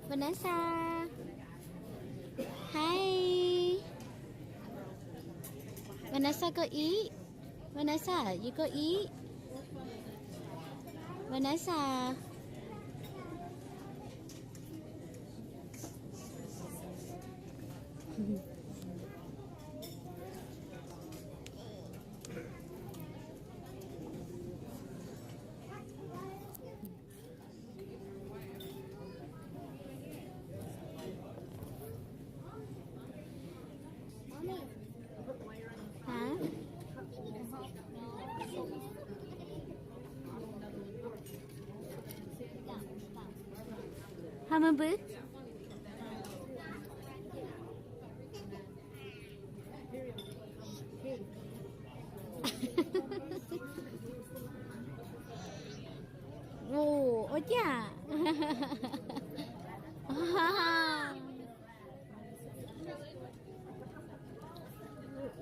Vanessa. Hi. Vanessa, go eat. Vanessa, you go eat. Vanessa. Hả? Hammer bứt. Ồ, ôi chà.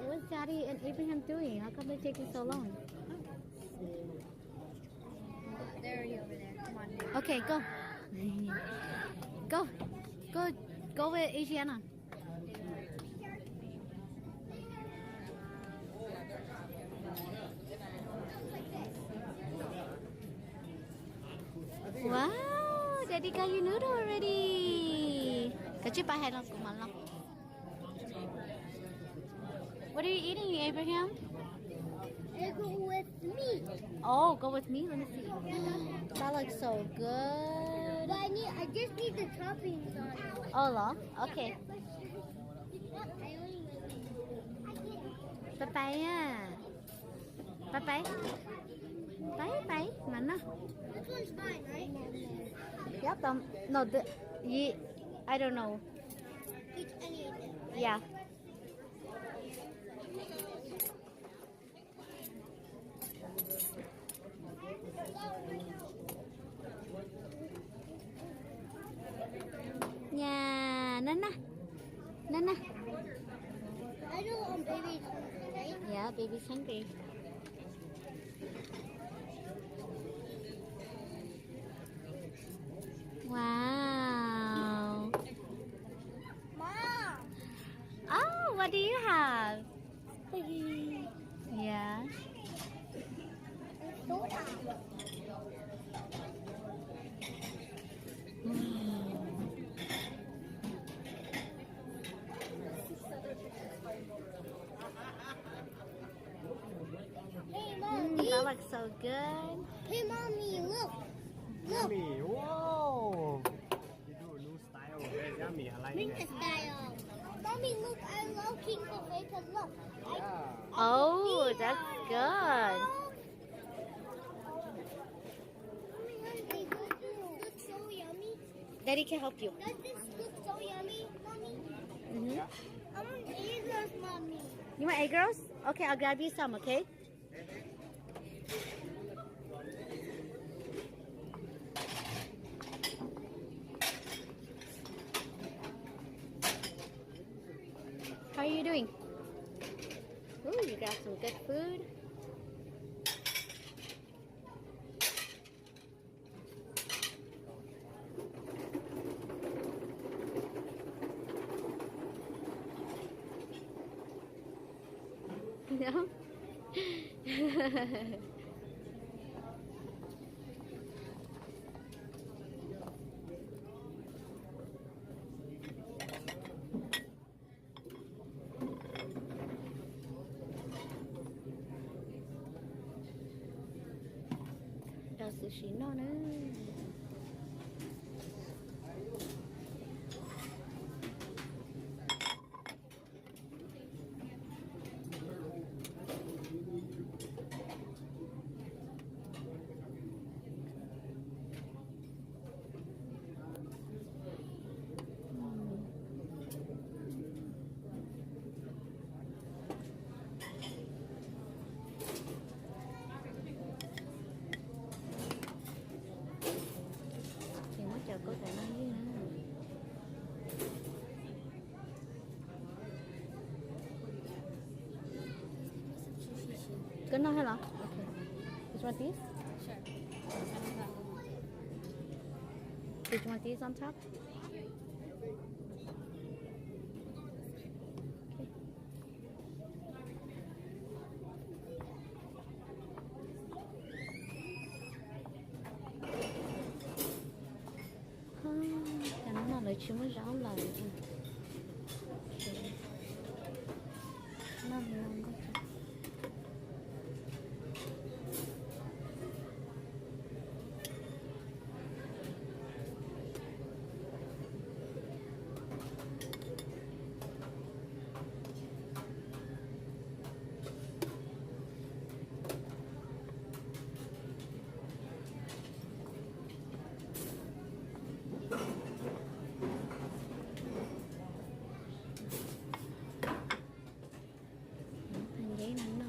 What's Daddy and Abraham doing? How come they're taking so long? They're already over there. Come on. Okay, go. Go. Go. Go with Adriana. Wow, Daddy got you noodle already. Cái chiếc bà hay là cũng lắm. What are you eating, Abraham? They go with me. Oh, go with me. Let me see. That looks so good. But I just need the toppings on it. Oh, lo. Okay. Bye bye à. Bye bye. Bye bye. Mana? This one's fine, right? Yep. No, I don't know. Pick any of them. Yeah. Yeah, Nana. Nana. I know baby's hungry, right? Yeah, baby's hungry. Wow. Mom. Oh, what do you have? Yeah. Soda. Hey, Mom. That looks so good. Hey, Mommy, look. Look. Yummy. Whoa. You do a new style. Very yummy. I like Bring it. the style. Mommy, look. I love King Cafe because look. Yeah. Oh, that's good. Mommy, honey, does this look so yummy? Daddy can help you. Does this look so yummy, Mommy? Mm-hmm. I want to eat this, Mommy. You want egg rolls? Okay, I'll grab you some, okay? How are you doing? Ooh, you got some good food. No? Đâu sushi nó nữa. Thì mới chờ cô tại nó dưới nữa. Good now, hello. Okay. Did you want these? Sure. Did you want these on top? Cái nó là chưa mới ráo lời. Nó ngon quá. Thành giấy nắng non.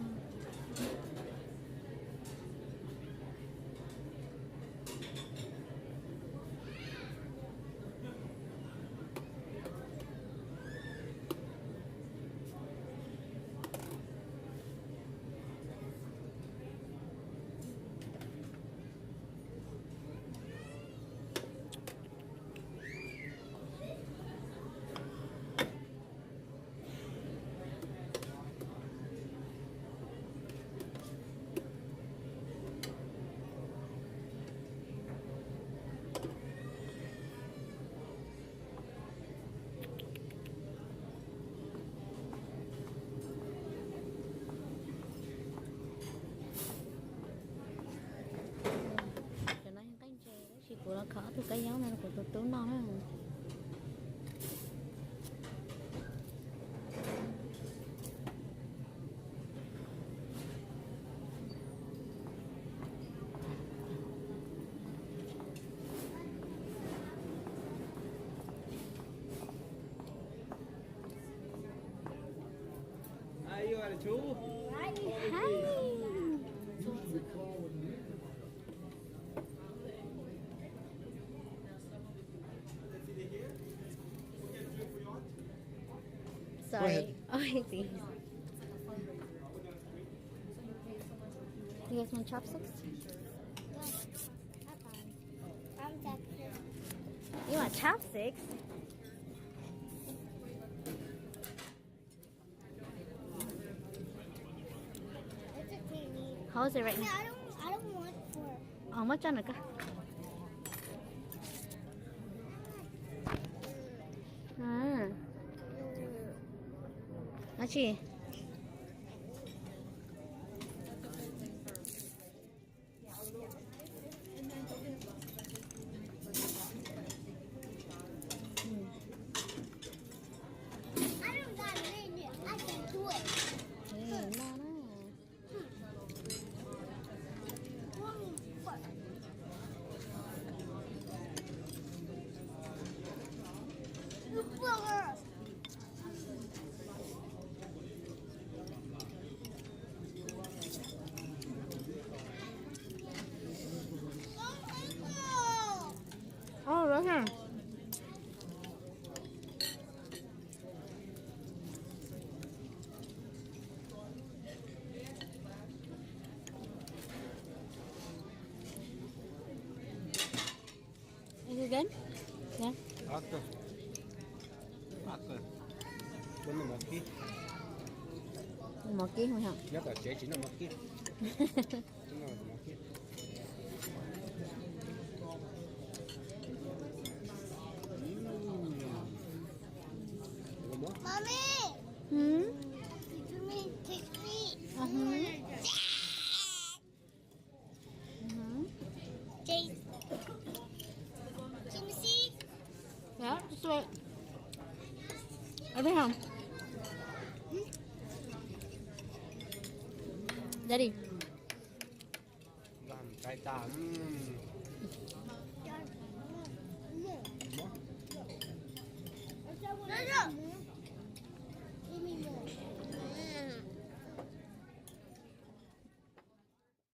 Cho nó những cái chè đó chị của nó khó từ cái giống này của tôi tướng non đấy không. Ai yêu là chú. Sorry. Oh, I see. You guys want chopsticks? I'm Texas. You want chopsticks? It's a teeny. How is it right No, now? I don't want four. Mất cho nữa cơ. À. Nó chị. I don't got it in it. I can do it. Nó đó. One, four. Four. Ồ, đó hả? Is it good? Yeah. Hakkı. Hakkı. Bunu 먹기. Một ký không hả? Nhất là trẻ chỉ nó 먹기. Chúng nó 먹기. I거 뭐? Mommy, Hmm? give me, take me. Taste. Can you see? Yeah, just wait. Ở đây không? Daddy. Làm cay tạm.